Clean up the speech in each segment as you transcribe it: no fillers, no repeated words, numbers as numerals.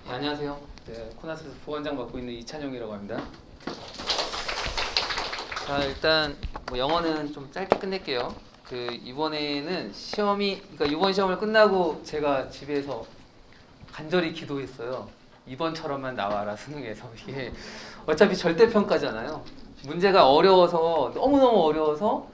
네, 안녕하세요. 네, 코나스에서 부원장 맡고 있는 이찬용이라고 합니다. 자, 일단 뭐 영어는 좀 짧게 끝낼게요. 이번에는 그러니까 이번 시험을 끝나고 제가 집에서 간절히 기도했어요. 이번처럼만 나와라 수능에서. 이게 어차피 절대평가잖아요. 문제가 어려워서 너무너무 어려워서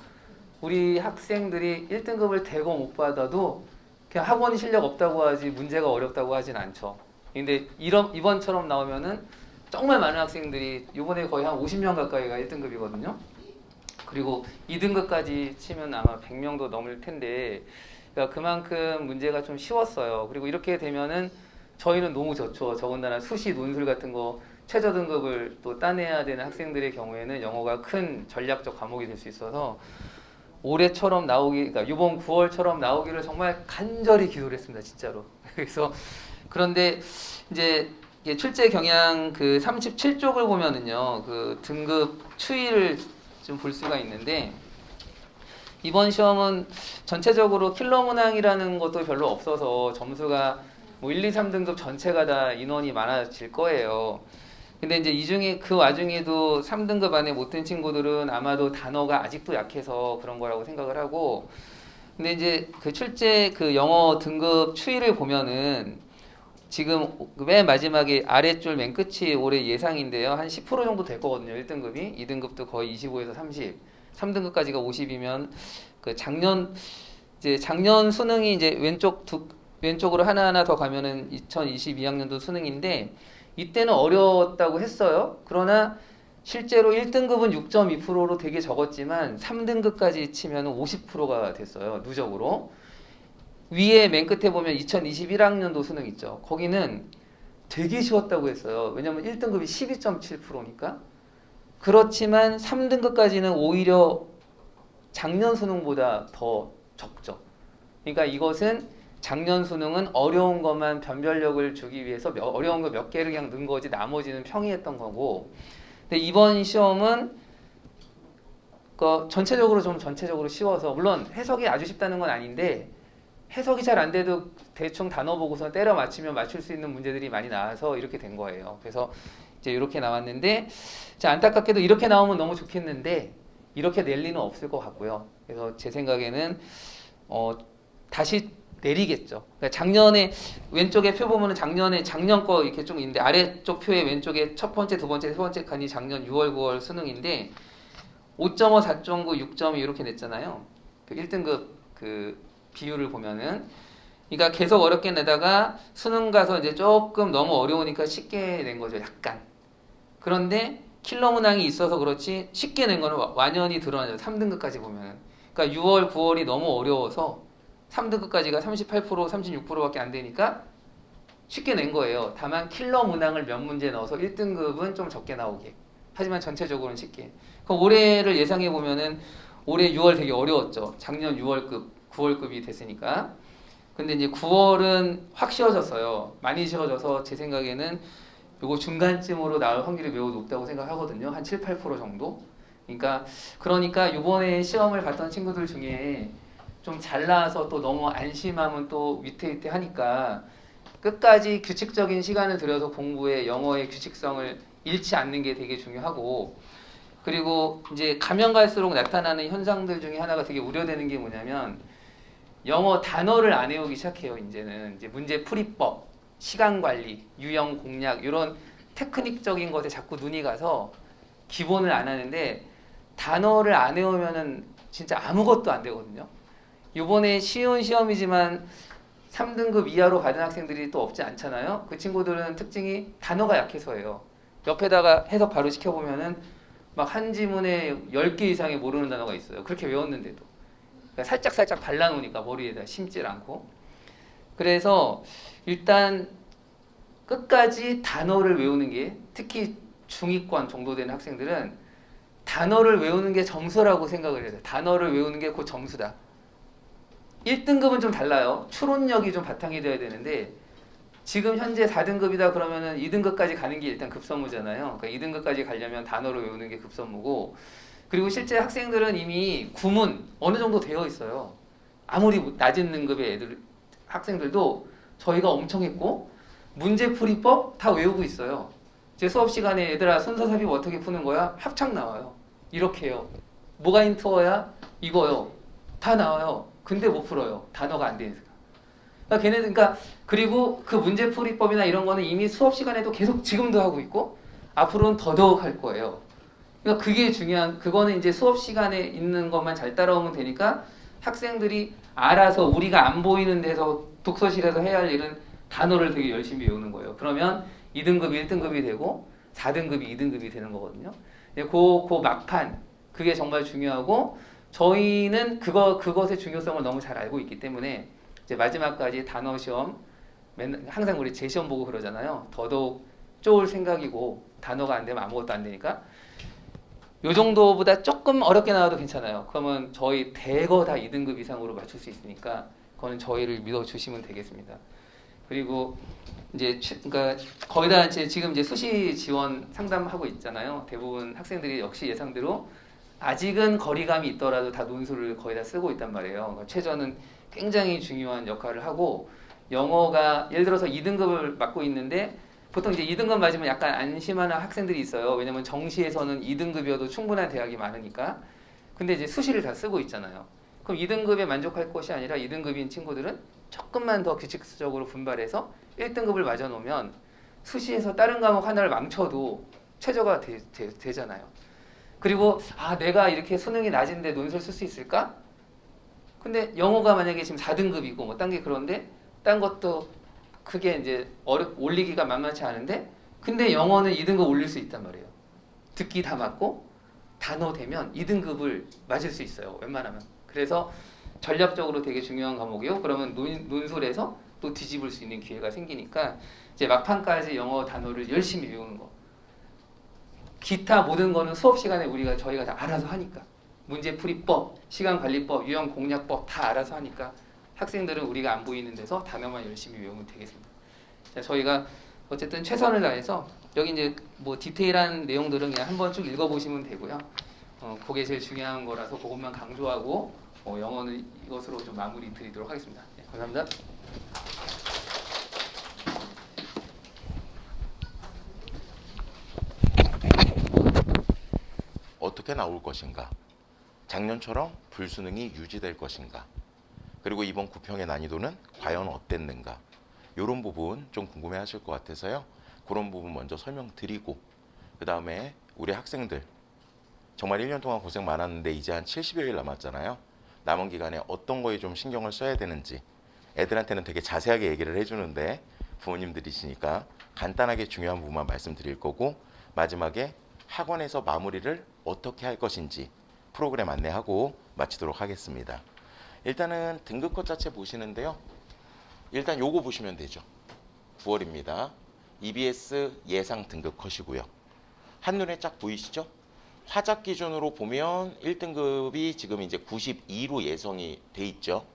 우리 학생들이 1등급을 대거 못 받아도 그냥 학원이 실력 없다고 하지 문제가 어렵다고 하진 않죠. 근데 이번처럼 나오면은 정말 많은 학생들이 이번에 거의 한 50명 가까이가 1등급이거든요. 그리고 2등급까지 치면 아마 100명도 넘을 텐데, 그러니까 그만큼 문제가 좀 쉬웠어요. 그리고 이렇게 되면은 저희는 너무 좋죠. 더군다나 수시 논술 같은 거 최저 등급을 또 따내야 되는 학생들의 경우에는 영어가 큰 전략적 과목이 될 수 있어서 올해처럼 그러니까 이번 9월처럼 나오기를 정말 간절히 기도를 했습니다, 진짜로. 그래서 그런데 이제 출제 경향 37쪽을 보면은요, 등급 추이를 좀 볼 수가 있는데, 이번 시험은 전체적으로 킬러 문항이라는 것도 별로 없어서 점수가 뭐 1, 2, 3등급 전체가 다 인원이 많아질 거예요. 근데 이제 이 중에 그 와중에도 3등급 안에 못 든 친구들은 아마도 단어가 아직도 약해서 그런 거라고 생각을 하고, 근데 이제 출제 영어 등급 추이를 보면은 지금 맨 마지막에 아랫줄 맨 끝이 올해 예상인데요. 한 10% 정도 될 거거든요. 1등급이. 2등급도 거의 25에서 30. 3등급까지가 50이면 작년 수능이 이제 왼쪽으로 하나하나 더 가면은 2022학년도 수능인데 이때는 어려웠다고 했어요. 그러나 실제로 1등급은 6.2%로 되게 적었지만 3등급까지 치면 50%가 됐어요. 누적으로. 위에 맨 끝에 보면 2021학년도 수능 있죠. 거기는 되게 쉬웠다고 했어요. 왜냐면 1등급이 12.7%니까. 그렇지만 3등급까지는 오히려 작년 수능보다 더 적죠. 그러니까 이것은 작년 수능은 어려운 것만 변별력을 주기 위해서 어려운 거 몇 개를 그냥 넣은 거지 나머지는 평이했던 거고, 근데 이번 시험은 전체적으로 쉬워서, 물론 해석이 아주 쉽다는 건 아닌데 해석이 잘 안 돼도 대충 단어 보고서 때려 맞추면 맞출 수 있는 문제들이 많이 나와서 이렇게 된 거예요. 그래서 이제 이렇게 나왔는데, 자, 안타깝게도 이렇게 나오면 너무 좋겠는데 이렇게 낼 리는 없을 것 같고요. 그래서 제 생각에는 다시 내리겠죠. 그러니까 작년에 왼쪽에 표 보면은 작년 거 이렇게 좀 있는데, 아래쪽 표의 왼쪽에 첫 번째, 두 번째, 세 번째 칸이 작년 6월, 9월 수능인데 5.5, 4.9, 6.2 이렇게 냈잖아요. 1등급 비율을 보면은, 그러니까 계속 어렵게 내다가 수능 가서 이제 조금 너무 어려우니까 쉽게 낸 거죠, 약간. 그런데 킬러 문항이 있어서 그렇지 쉽게 낸 거는 완연히 드러나죠. 3등급까지 보면은. 그러니까 6월, 9월이 너무 어려워서 3등급까지가 38%, 36%밖에 안 되니까 쉽게 낸 거예요. 다만 킬러 문항을 몇 문제 넣어서 1등급은 좀 적게 나오게. 하지만 전체적으로는 쉽게. 그럼 올해를 예상해 보면은 올해 6월 되게 어려웠죠. 작년 6월급, 9월급이 됐으니까. 근데 이제 9월은 확 쉬워졌어요. 많이 쉬워져서 제 생각에는 요거 중간쯤으로 나올 확률이 매우 높다고 생각하거든요. 한 7, 8% 정도. 그러니까 이번에 시험을 봤던 친구들 중에 좀 잘 나와서 또 너무 안심하면 또 위태위태하니까 끝까지 규칙적인 시간을 들여서 공부에 영어의 규칙성을 잃지 않는 게 되게 중요하고, 그리고 이제 가면 갈수록 나타나는 현상들 중에 하나가 되게 우려되는 게 뭐냐면 영어 단어를 안 외우기 시작해요. 이제는 이제 문제 풀이법, 시간 관리, 유형 공략 이런 테크닉적인 것에 자꾸 눈이 가서 기본을 안 하는데, 단어를 안 외우면은 진짜 아무것도 안 되거든요. 이번에 쉬운 시험이지만 3등급 이하로 받은 학생들이 또 없지 않잖아요. 그 친구들은 특징이 단어가 약해서예요. 옆에다가 해석 바로 시켜보면은 막 한 지문에 10개 이상의 모르는 단어가 있어요. 그렇게 외웠는데도. 그러니까 살짝 발라놓으니까 머리에다 심질 않고. 그래서 일단 끝까지 단어를 외우는 게, 특히 중위권 정도 되는 학생들은 단어를 외우는 게 점수라고 생각을 해야 돼요. 단어를 외우는 게 곧 점수다. 1등급은 좀 달라요. 추론력이 좀 바탕이 돼야 되는데 지금 현재 4등급이다 그러면은 2등급까지 가는 게 일단 급선무잖아요. 그러니까 2등급까지 가려면 단어를 외우는 게 급선무고, 그리고 실제 학생들은 이미 구문 어느 정도 되어 있어요. 아무리 낮은 등급의 학생들도 저희가 엄청 했고, 문제풀이법 다 외우고 있어요. 제 수업 시간에 얘들아 순서 삽입 어떻게 푸는 거야? 합창 나와요. 이렇게 해요. 뭐가 힌트어야? 이거요. 다 나와요. 근데 못 풀어요. 단어가 안 되니까. 그러니까 걔네들, 그러니까 그리고 그 문제풀이법이나 이런 거는 이미 수업 시간에도 계속 지금도 하고 있고 앞으로는 더더욱 할 거예요. 그러니까 그게 중요한, 그거는 이제 수업 시간에 있는 것만 잘 따라오면 되니까 학생들이 알아서 우리가 안 보이는 데서 독서실에서 해야 할 일은 단어를 되게 열심히 외우는 거예요. 그러면 2등급이 1등급이 되고 4등급이 2등급이 되는 거거든요. 그 막판, 그게 정말 중요하고 저희는 그것의 중요성을 너무 잘 알고 있기 때문에 이제 마지막까지 단어 시험, 항상 우리 재시험 보고 그러잖아요. 더더욱 쪼을 생각이고 단어가 안 되면 아무것도 안 되니까 요 정도보다 조금 어렵게 나와도 괜찮아요. 그러면 저희 대거 다 2등급 이상으로 맞출 수 있으니까 그거는 저희를 믿어주시면 되겠습니다. 그리고 이제 그러니까 거의 다 지금 이제 수시 지원 상담하고 있잖아요. 대부분 학생들이 역시 예상대로 아직은 거리감이 있더라도 다 논술을 거의 다 쓰고 있단 말이에요. 그러니까 최저는 굉장히 중요한 역할을 하고 영어가 예를 들어서 2등급을 맡고 있는데 보통 이제 2등급 맞으면 약간 안심하는 학생들이 있어요. 왜냐면 정시에서는 2등급이어도 충분한 대학이 많으니까. 근데 이제 수시를 다 쓰고 있잖아요. 그럼 2등급에 만족할 것이 아니라 2등급인 친구들은 조금만 더 규칙적으로 분발해서 1등급을 맞아 놓으면 수시에서 다른 과목 하나를 망쳐도 최저가 되잖아요. 그리고 내가 이렇게 수능이 낮은데 논술 쓸 수 있을까? 근데 영어가 만약에 지금 4등급이고 뭐 딴 게 그런데 딴 것도 그게 이제 올리기가 만만치 않은데 근데 영어는 2등급 올릴 수 있단 말이에요. 듣기 다 맞고 단어 되면 2등급을 맞을 수 있어요. 웬만하면. 그래서 전략적으로 되게 중요한 과목이요. 그러면 논술에서 또 뒤집을 수 있는 기회가 생기니까 이제 막판까지 영어 단어를 열심히 외우는 거. 기타 모든 거는 수업 시간에 저희가 다 알아서 하니까. 문제풀이법, 시간관리법, 유형공략법 다 알아서 하니까 학생들은 우리가 안 보이는 데서 단어만 열심히 외우면 되겠습니다. 자, 저희가 어쨌든 최선을 다해서 여기 이제 뭐 디테일한 내용들은 그냥 한번 쭉 읽어보시면 되고요. 그게 제일 중요한 거라서 그것만 강조하고 영어는 이것으로 좀 마무리 드리도록 하겠습니다. 네, 감사합니다. 어떻게 나올 것인가? 작년처럼 불수능이 유지될 것인가? 그리고 이번 구평의 난이도는 과연 어땠는가? 이런 부분 좀 궁금해 하실 것 같아서요. 그런 부분 먼저 설명드리고 그 다음에 우리 학생들 정말 1년 동안 고생 많았는데 이제 한 70여일 남았잖아요. 남은 기간에 어떤 거에 좀 신경을 써야 되는지 애들한테는 되게 자세하게 얘기를 해주는데 부모님들이시니까 간단하게 중요한 부분만 말씀드릴 거고 마지막에 학원에서 마무리를 어떻게 할 것인지 프로그램 안내하고 마치도록 하겠습니다. 일단은 등급컷 자체 보시는데요. 일단 요거 보시면 되죠. 9월입니다. EBS 예상 등급컷이고요. 한눈에 쫙 보이시죠? 화작 기준으로 보면 1등급이 지금 이제 92로 예상이 돼 있죠.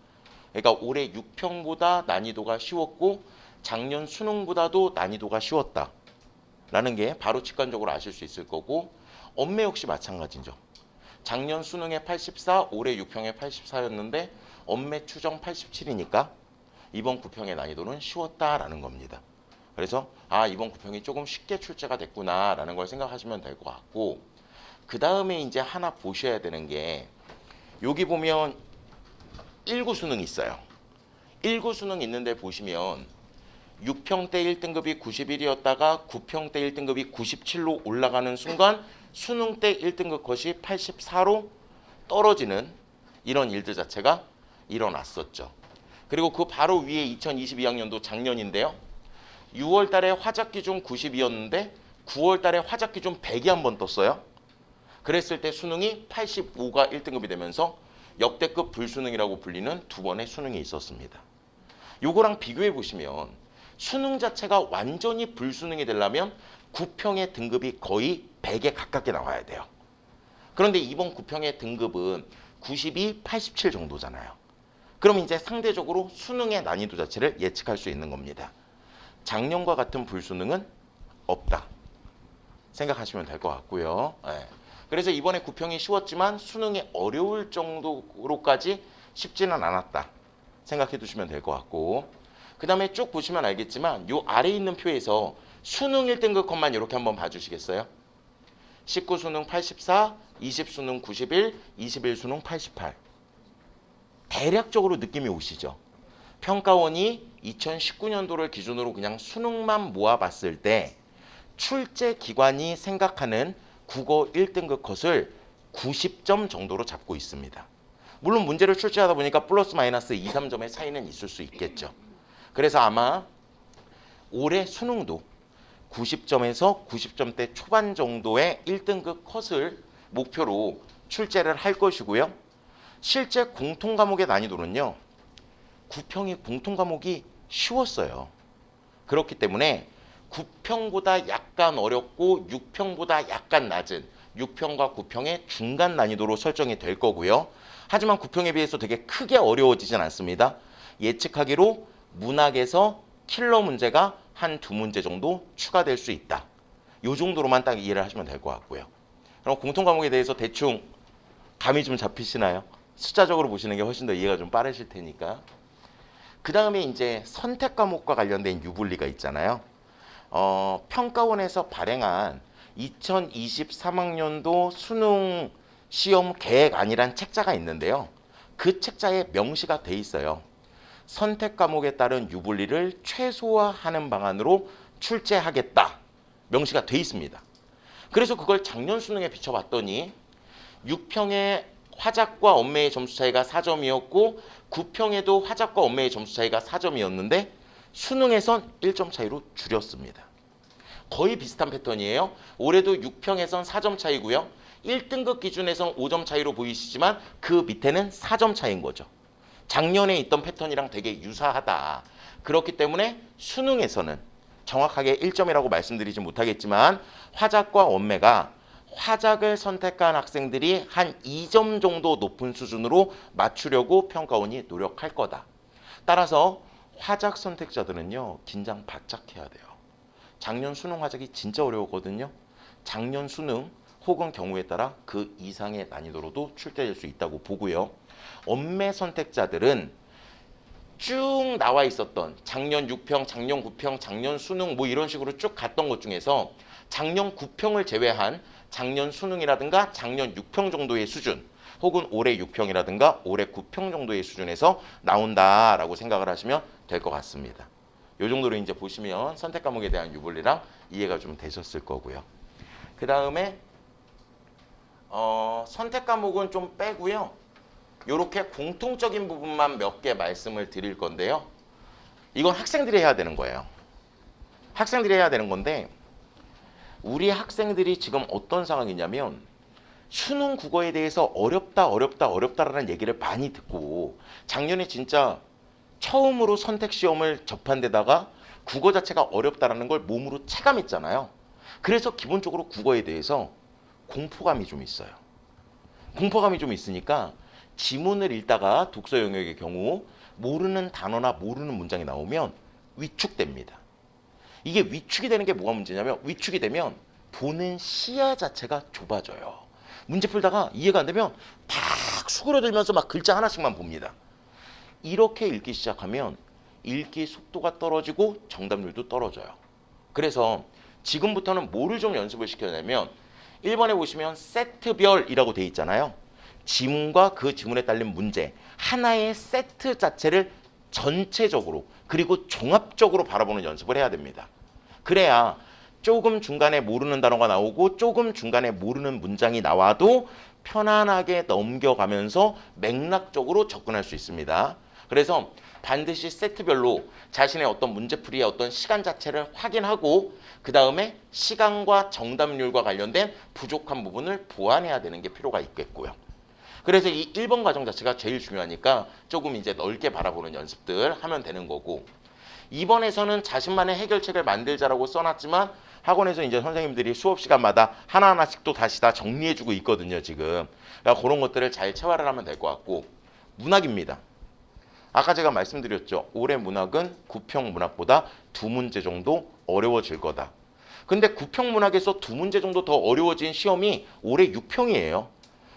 그러니까 올해 6평보다 난이도가 쉬웠고 작년 수능보다도 난이도가 쉬웠다. 라는 게 바로 직관적으로 아실 수 있을 거고 엄매 역시 마찬가지죠. 작년 수능에 84, 올해 6평에 84였는데 엄매 추정 87이니까 이번 9평의 난이도는 쉬웠다라는 겁니다. 그래서 이번 9평이 조금 쉽게 출제가 됐구나라는 걸 생각하시면 될 것 같고 그 다음에 이제 하나 보셔야 되는 게 여기 보면 1구 수능이 있어요. 1구 수능 있는데 보시면 6평 때 1등급이 91이었다가 9평 때 1등급이 97로 올라가는 순간 수능 때 1등급 컷이 84로 떨어지는 이런 일들 자체가 일어났었죠. 그리고 그 바로 위에 2022학년도 작년인데요. 6월 달에 화작 기준 92였는데 9월 달에 화작 기준 100이 한번 떴어요. 그랬을 때 수능이 85가 1등급이 되면서 역대급 불수능이라고 불리는 두 번의 수능이 있었습니다. 요거랑 비교해 보시면 수능 자체가 완전히 불수능이 되려면 9평의 등급이 거의 100에 가깝게 나와야 돼요. 그런데 이번 9평의 등급은 92, 87 정도잖아요. 그럼 이제 상대적으로 수능의 난이도 자체를 예측할 수 있는 겁니다. 작년과 같은 불수능은 없다 생각하시면 될 것 같고요. 네. 그래서 이번에 9평이 쉬웠지만 수능이 어려울 정도로까지 쉽지는 않았다 생각해 두시면 될 것 같고 그 다음에 쭉 보시면 알겠지만 요 아래에 있는 표에서 수능 1등급 컷만 이렇게 한번 봐주시겠어요? 19 수능 84, 20 수능 91, 21 수능 88. 대략적으로 느낌이 오시죠? 평가원이 2019년도를 기준으로 그냥 수능만 모아봤을 때 출제 기관이 생각하는 국어 1등급 컷을 90점 정도로 잡고 있습니다. 물론 문제를 출제하다 보니까 플러스 마이너스 2, 3점의 차이는 있을 수 있겠죠. 그래서 아마 올해 수능도 90점에서 90점대 초반 정도의 1등급 컷을 목표로 출제를 할 것이고요. 실제 공통 과목의 난이도는요. 9평이 공통 과목이 쉬웠어요. 그렇기 때문에 9평보다 약간 어렵고 6평보다 약간 낮은 6평과 9평의 중간 난이도로 설정이 될 거고요. 하지만 9평에 비해서 되게 크게 어려워지진 않습니다. 예측하기로 문학에서 킬러 문제가 한 두 문제 정도 추가될 수 있다. 이 정도로만 딱 이해를 하시면 될 것 같고요. 그럼 공통 과목에 대해서 대충 감이 좀 잡히시나요? 숫자적으로 보시는 게 훨씬 더 이해가 좀 빠르실 테니까. 그 다음에 이제 선택 과목과 관련된 유불리가 있잖아요. 평가원에서 발행한 2023학년도 수능 시험 계획안이란 책자가 있는데요. 그 책자에 명시가 돼 있어요. 선택 과목에 따른 유불리를 최소화하는 방안으로 출제하겠다. 명시가 돼 있습니다. 그래서 그걸 작년 수능에 비춰봤더니 6평의 화작과 언매의 점수 차이가 4점이었고 9평에도 화작과 언매의 점수 차이가 4점이었는데 수능에선 1점 차이로 줄였습니다. 거의 비슷한 패턴이에요. 올해도 6평에선 4점 차이고요. 1등급 기준에선 5점 차이로 보이시지만 그 밑에는 4점 차이인 거죠. 작년에 있던 패턴이랑 되게 유사하다. 그렇기 때문에 수능에서는 정확하게 1점이라고 말씀드리지 못하겠지만 화작과 언매가 화작을 선택한 학생들이 한 2점 정도 높은 수준으로 맞추려고 평가원이 노력할 거다. 따라서 화작 선택자들은요. 긴장 바짝 해야 돼요. 작년 수능 화작이 진짜 어려웠거든요. 작년 수능 혹은 경우에 따라 그 이상의 난이도로도 출제될 수 있다고 보고요. 언매 선택자들은 쭉 나와 있었던 작년 6평, 작년 9평, 작년 수능 뭐 이런 식으로 쭉 갔던 것 중에서 작년 9평을 제외한 작년 수능이라든가 작년 6평 정도의 수준 혹은 올해 6평이라든가 올해 9평 정도의 수준에서 나온다라고 생각을 하시면 될 것 같습니다. 이 정도로 이제 보시면 선택 과목에 대한 유불리랑 이해가 좀 되셨을 거고요. 그 다음에 선택 과목은 좀 빼고요. 이렇게 공통적인 부분만 몇 개 말씀을 드릴 건데요. 이건 학생들이 해야 되는 거예요. 학생들이 해야 되는 건데 우리 학생들이 지금 어떤 상황이냐면 수능 국어에 대해서 어렵다라는 얘기를 많이 듣고 작년에 진짜 처음으로 선택 시험을 접한 데다가 국어 자체가 어렵다라는 걸 몸으로 체감했잖아요. 그래서 기본적으로 국어에 대해서 공포감이 좀 있어요. 공포감이 좀 있으니까 지문을 읽다가 독서 영역의 경우 모르는 단어나 모르는 문장이 나오면 위축됩니다. 이게 위축이 되는 게 뭐가 문제냐면 위축이 되면 보는 시야 자체가 좁아져요. 문제 풀다가 이해가 안 되면 탁 수그러들면서 막 글자 하나씩만 봅니다. 이렇게 읽기 시작하면 읽기 속도가 떨어지고 정답률도 떨어져요. 그래서 지금부터는 뭐를 좀 연습을 시켜내면 1번에 보시면 세트별이라고 돼 있잖아요. 지문과 그 지문에 딸린 문제 하나의 세트 자체를 전체적으로 그리고 종합적으로 바라보는 연습을 해야 됩니다. 그래야 조금 중간에 모르는 단어가 나오고 조금 중간에 모르는 문장이 나와도 편안하게 넘겨가면서 맥락적으로 접근할 수 있습니다. 그래서 반드시 세트별로 자신의 어떤 문제풀이의 어떤 시간 자체를 확인하고 그 다음에 시간과 정답률과 관련된 부족한 부분을 보완해야 되는 게 필요가 있겠고요. 그래서 이 1번 과정 자체가 제일 중요하니까 조금 이제 넓게 바라보는 연습들 하면 되는 거고 2번에서는 자신만의 해결책을 만들자라고 써놨지만 학원에서 이제 선생님들이 수업 시간마다 하나하나씩 또 다시 다 정리해주고 있거든요, 지금. 그러니까 그런 것들을 잘 체화를 하면 될 것 같고 문학입니다. 아까 제가 말씀드렸죠. 올해 문학은 9평 문학보다 두 문제 정도 어려워질 거다. 근데 9평 문학에서 두 문제 정도 더 어려워진 시험이 올해 6평이에요.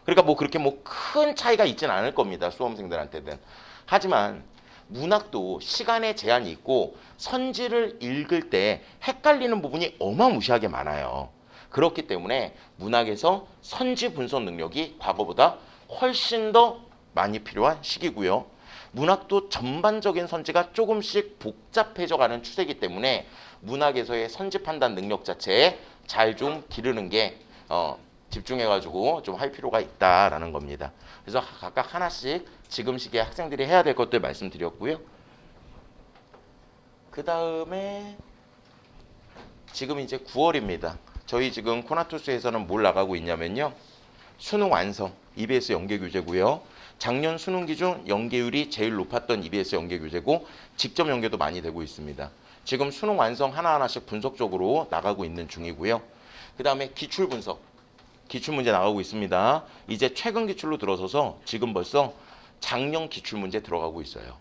그러니까 뭐 그렇게 뭐 큰 차이가 있지는 않을 겁니다. 수험생들한테는. 하지만 문학도 시간에 제한이 있고 선지를 읽을 때 헷갈리는 부분이 어마무시하게 많아요. 그렇기 때문에 문학에서 선지 분석 능력이 과거보다 훨씬 더 많이 필요한 시기고요. 문학도 전반적인 선지가 조금씩 복잡해져 가는 추세이기 때문에 문학에서의 선지 판단 능력 자체에 잘 좀 기르는 게 집중해가지고 좀 할 필요가 있다라는 겁니다. 그래서 각각 하나씩 지금 시기에 학생들이 해야 될 것들 말씀드렸고요. 그 다음에 지금 이제 9월입니다. 저희 지금 코나투스에서는 뭘 나가고 있냐면요. 수능 완성, EBS 연계 교재고요. 작년 수능 기준 연계율이 제일 높았던 EBS 연계 교재고 직접 연계도 많이 되고 있습니다. 지금 수능 완성 하나하나씩 분석적으로 나가고 있는 중이고요. 그 다음에 기출 분석, 기출 문제 나가고 있습니다. 이제 최근 기출로 들어서서 지금 벌써 작년 기출 문제 들어가고 있어요.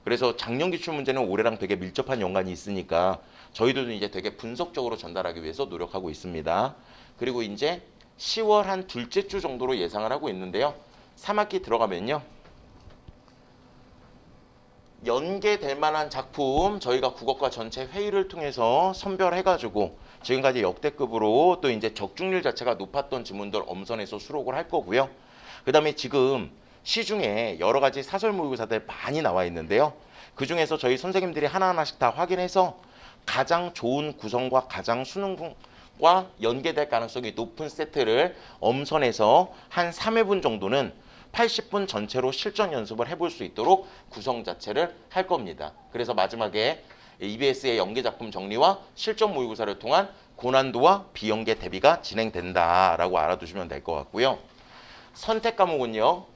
그래서 작년 기출 문제는 올해랑 되게 밀접한 연관이 있으니까 저희들도 이제 되게 분석적으로 전달하기 위해서 노력하고 있습니다. 그리고 이제 10월 한 둘째 주 정도로 예상을 하고 있는데요. 3학기 들어가면요. 연계될 만한 작품 저희가 국어과 전체 회의를 통해서 선별해가지고 지금까지 역대급으로 또 이제 적중률 자체가 높았던 지문들 엄선해서 수록을 할 거고요. 그 다음에 지금 시중에 여러 가지 사설 모의고사들 많이 나와 있는데요. 그 중에서 저희 선생님들이 하나하나씩 다 확인해서 가장 좋은 구성과 가장 수능과 연계될 가능성이 높은 세트를 엄선해서 한 3회분 정도는 80분 전체로 실전 연습을 해볼 수 있도록 구성 자체를 할 겁니다. 그래서 마지막에 EBS의 연계 작품 정리와 실전 모의고사를 통한 고난도와 비연계 대비가 진행된다라고 알아두시면 될 것 같고요. 선택 과목은요.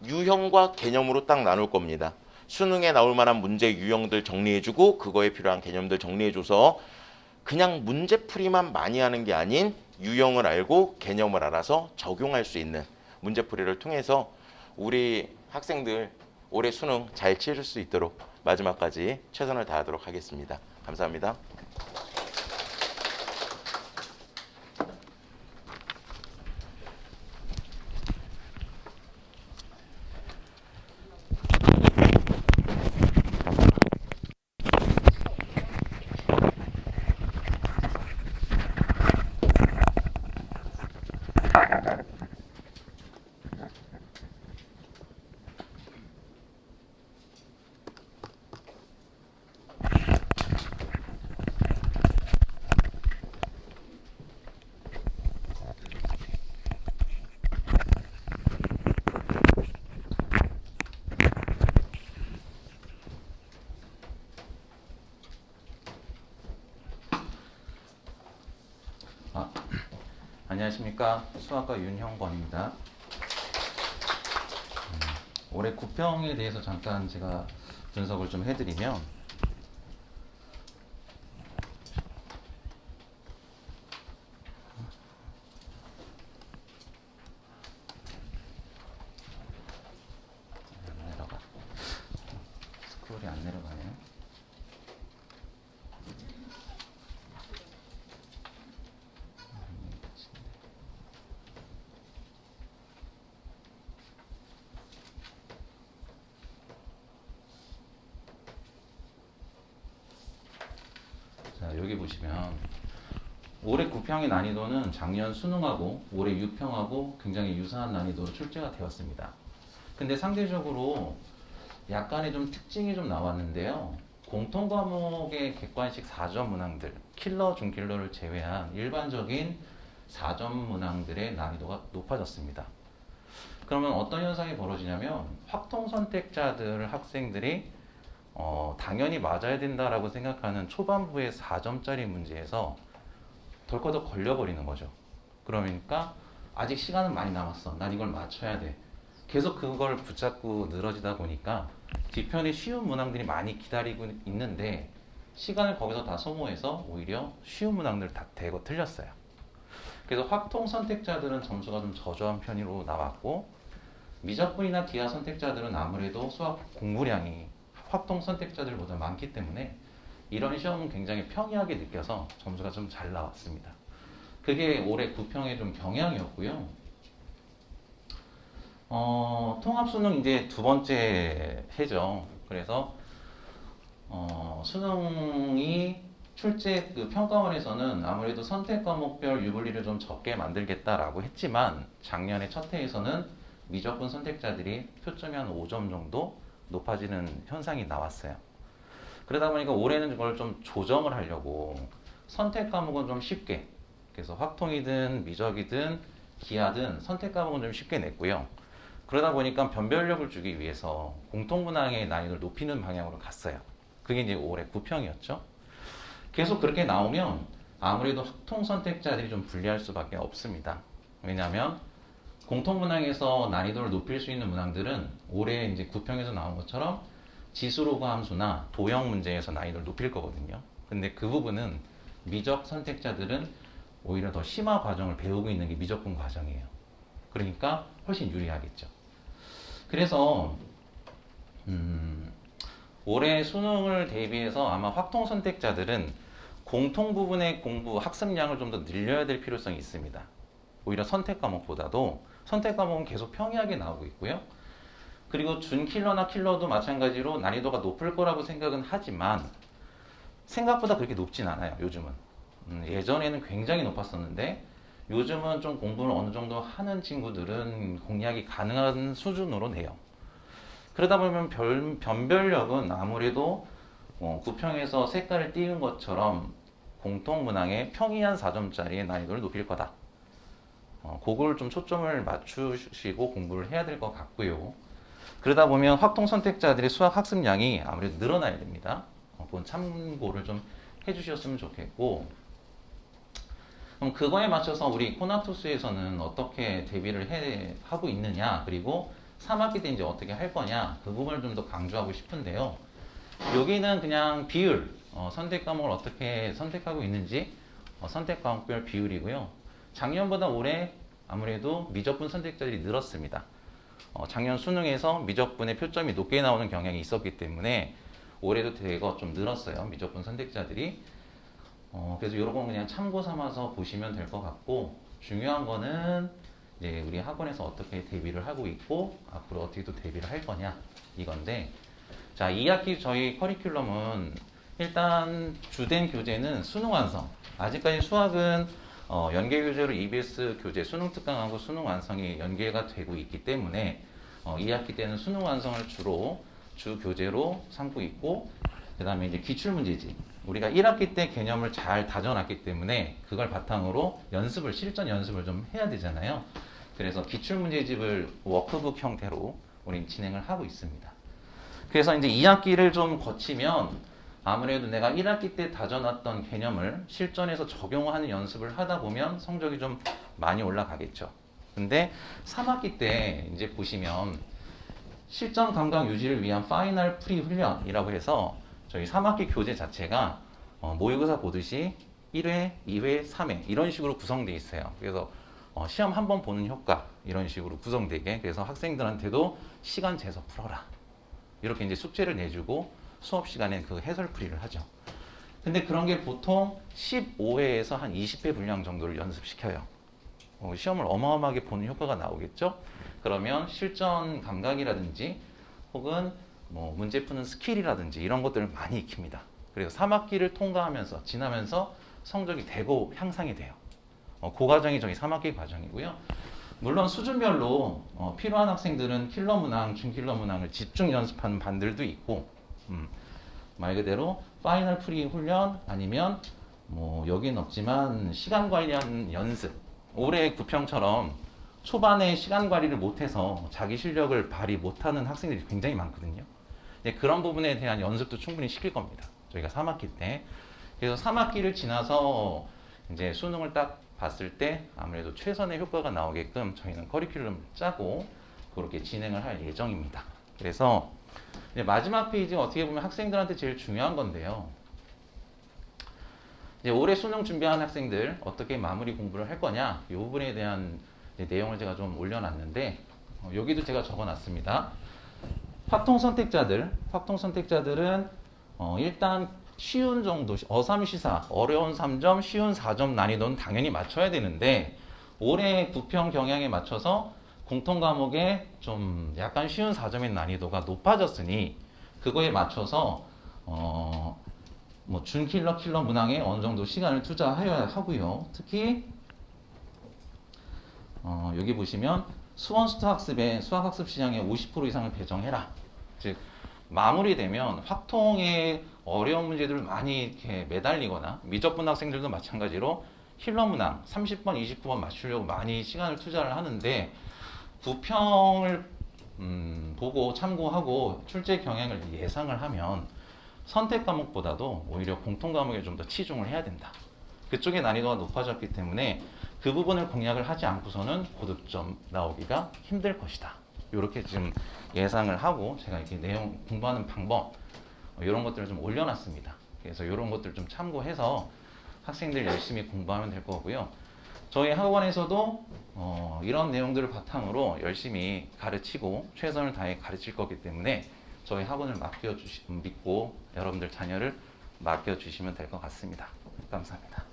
유형과 개념으로 딱 나눌 겁니다. 수능에 나올 만한 문제 유형들 정리해주고 그거에 필요한 개념들 정리해줘서 그냥 문제풀이만 많이 하는 게 아닌 유형을 알고 개념을 알아서 적용할 수 있는 문제풀이를 통해서 우리 학생들 올해 수능 잘 치를 수 있도록 마지막까지 최선을 다하도록 하겠습니다. 감사합니다. 안녕하십니까. 수학과 윤형권입니다. 올해 구평에 대해서 잠깐 제가 분석을 좀 해드리면 안 내려가. 스크롤이 안 내려가네요. 자, 여기 보시면 올해 구평의 난이도는 작년 수능하고 올해 유평하고 굉장히 유사한 난이도로 출제가 되었습니다. 근데 상대적으로 약간의 좀 특징이 좀 나왔는데요. 공통 과목의 객관식 4점 문항들, 킬러, 준킬러를 제외한 일반적인 4점 문항들의 난이도가 높아졌습니다. 그러면 어떤 현상이 벌어지냐면 확통 선택자들 학생들이 당연히 맞아야 된다라고 생각하는 초반부의 4점짜리 문제에서 덜커덕 걸려버리는 거죠. 그러니까 아직 시간은 많이 남았어. 난 이걸 맞춰야 돼. 계속 그걸 붙잡고 늘어지다 보니까 뒤편에 쉬운 문항들이 많이 기다리고 있는데 시간을 거기서 다 소모해서 오히려 쉬운 문항들 다 대거 틀렸어요. 그래서 확통 선택자들은 점수가 좀 저조한 편으로 나왔고 미적분이나 기하 선택자들은 아무래도 수학 공부량이 확통 선택자들보다 많기 때문에 이런 시험은 굉장히 평이하게 느껴서 점수가 좀 잘 나왔습니다. 그게 올해 구평의 좀 경향이었고요. 통합수능 이제 두 번째 해죠. 그래서 수능이 출제 그 평가원에서는 아무래도 선택 과목별 유불리를 좀 적게 만들겠다라고 했지만 작년에 첫 해에서는 미적분 선택자들이 표점이 한 5점 정도 높아지는 현상이 나왔어요. 그러다 보니까 올해는 그걸 좀 조정을 하려고 선택 과목은 좀 쉽게, 그래서 확통이든 미적이든 기하든 선택 과목은 좀 쉽게 냈고요. 그러다 보니까 변별력을 주기 위해서 공통문항의 난이도를 높이는 방향으로 갔어요. 그게 이제 올해 9평이었죠. 계속 그렇게 나오면 아무래도 확통 선택자들이 좀 불리할 수밖에 없습니다. 왜냐하면 공통문항에서 난이도를 높일 수 있는 문항들은 올해 이제 9평에서 나온 것처럼 지수로그 함수나 도형 문제에서 난이도를 높일 거거든요. 근데 그 부분은 미적 선택자들은 오히려 더 심화 과정을 배우고 있는 게 미적분 과정이에요. 그러니까 훨씬 유리하겠죠. 그래서 올해 수능을 대비해서 아마 확통 선택자들은 공통 부분의 공부 학습량을 좀 더 늘려야 될 필요성이 있습니다. 오히려 선택 과목보다도 선택 과목은 계속 평이하게 나오고 있고요. 그리고 준킬러나 킬러도 마찬가지로 난이도가 높을 거라고 생각은 하지만 생각보다 그렇게 높진 않아요. 요즘은 예전에는 굉장히 높았었는데 요즘은 좀 공부를 어느 정도 하는 친구들은 공략이 가능한 수준으로 내요. 그러다 보면 변별력은 아무래도 9평에서 색깔을 띄운 것처럼 공통문항에 평이한 4점짜리의 난이도를 높일 거다. 그걸 좀 초점을 맞추시고 공부를 해야 될 것 같고요. 그러다 보면 확통 선택자들의 수학 학습량이 아무래도 늘어나야 됩니다. 그건 참고를 좀 해주셨으면 좋겠고, 그럼 그거에 맞춰서 우리 코나투스에서는 어떻게 대비를 하고 있느냐, 그리고 3학기 때 이제 어떻게 할 거냐, 그 부분을 좀 더 강조하고 싶은데요. 여기는 그냥 비율, 선택 과목을 어떻게 선택하고 있는지 선택 과목별 비율이고요. 작년보다 올해 아무래도 미적분 선택자들이 늘었습니다. 작년 수능에서 미적분의 표점이 높게 나오는 경향이 있었기 때문에 올해도 대거 좀 늘었어요. 미적분 선택자들이. 그래서 이런 건 그냥 참고 삼아서 보시면 될 것 같고, 중요한 거는 이제 우리 학원에서 어떻게 대비를 하고 있고 앞으로 어떻게 또 대비를 할 거냐 이건데, 자, 2학기 저희 커리큘럼은 일단 주된 교재는 수능 완성. 아직까지 수학은 연계 교재로 EBS 교재 수능 특강하고 수능 완성이 연계가 되고 있기 때문에 2학기 때는 수능 완성을 주로 주 교재로 삼고 있고, 그 다음에 이제 기출문제집. 우리가 1학기 때 개념을 잘 다져놨기 때문에 그걸 바탕으로 실전 연습을 좀 해야 되잖아요. 그래서 기출문제집을 워크북 형태로 우리 진행을 하고 있습니다. 그래서 이제 2학기를 좀 거치면 아무래도 내가 1학기 때 다져놨던 개념을 실전에서 적용하는 연습을 하다 보면 성적이 좀 많이 올라가겠죠. 근데 3학기 때 이제 보시면 실전 감각 유지를 위한 파이널 프리 훈련이라고 해서 저희 3학기 교재 자체가 모의고사 보듯이 1회, 2회, 3회 이런 식으로 구성되어 있어요. 그래서 시험 한 번 보는 효과 이런 식으로 구성되게, 그래서 학생들한테도 시간 재서 풀어라 이렇게 이제 숙제를 내주고 수업 시간에 그 해설 풀이를 하죠. 근데 그런 게 보통 15회에서 한 20회 분량 정도를 연습시켜요. 시험을 어마어마하게 보는 효과가 나오겠죠. 그러면 실전 감각이라든지 혹은 뭐 문제 푸는 스킬이라든지 이런 것들을 많이 익힙니다. 그래서 3학기를 통과하면서 지나면서 성적이 대거 향상이 돼요. 그 과정이 저희 3학기 과정이고요. 물론 수준별로 필요한 학생들은 킬러 문항, 준킬러 문항을 집중 연습하는 반들도 있고, 말 그대로 파이널 프리 훈련 아니면 뭐 여기는 없지만 시간 관리하는 연습. 올해 9평처럼 초반에 시간 관리를 못해서 자기 실력을 발휘 못하는 학생들이 굉장히 많거든요. 그런 부분에 대한 연습도 충분히 시킬 겁니다. 저희가 3학기 때. 그래서 3학기를 지나서 이제 수능을 딱 봤을 때 아무래도 최선의 효과가 나오게끔 저희는 커리큘럼을 짜고 그렇게 진행을 할 예정입니다. 그래서 이제 마지막 페이지 어떻게 보면 학생들한테 제일 중요한 건데요. 이제 올해 수능 준비한 학생들 어떻게 마무리 공부를 할 거냐 이 부분에 대한 내용을 제가 좀 올려놨는데 여기도 제가 적어놨습니다. 확통 선택자들은 일단 쉬운 정도, 어삼시사, 어려운 3점, 쉬운 4점 난이도는 당연히 맞춰야 되는데 올해 9평 경향에 맞춰서 공통 과목에 좀 약간 쉬운 4점의 난이도가 높아졌으니 그거에 맞춰서 뭐 준킬러 킬러 문항에 어느 정도 시간을 투자해야 하고요. 특히 여기 보시면 수원수투 학습에 수학학습 시장의 50% 이상을 배정해라. 즉 마무리되면 확통의 어려운 문제들을 많이 이렇게 매달리거나 미적분 학생들도 마찬가지로 킬러 문항 30번, 29번 맞추려고 많이 시간을 투자를 하는데 부평을 보고 참고하고 출제 경향을 예상을 하면 선택 과목보다도 오히려 공통 과목에 좀 더 치중을 해야 된다. 그쪽의 난이도가 높아졌기 때문에 그 부분을 공략을 하지 않고서는 고득점 나오기가 힘들 것이다. 이렇게 지금 예상을 하고 제가 이렇게 내용 공부하는 방법 이런 것들을 좀 올려놨습니다. 그래서 이런 것들 좀 참고해서 학생들 열심히 공부하면 될 거고요. 저희 학원에서도 이런 내용들을 바탕으로 열심히 가르치고 최선을 다해 가르칠 거기 때문에 저희 학원을 믿고 여러분들 자녀를 맡겨주시면 될 것 같습니다. 감사합니다.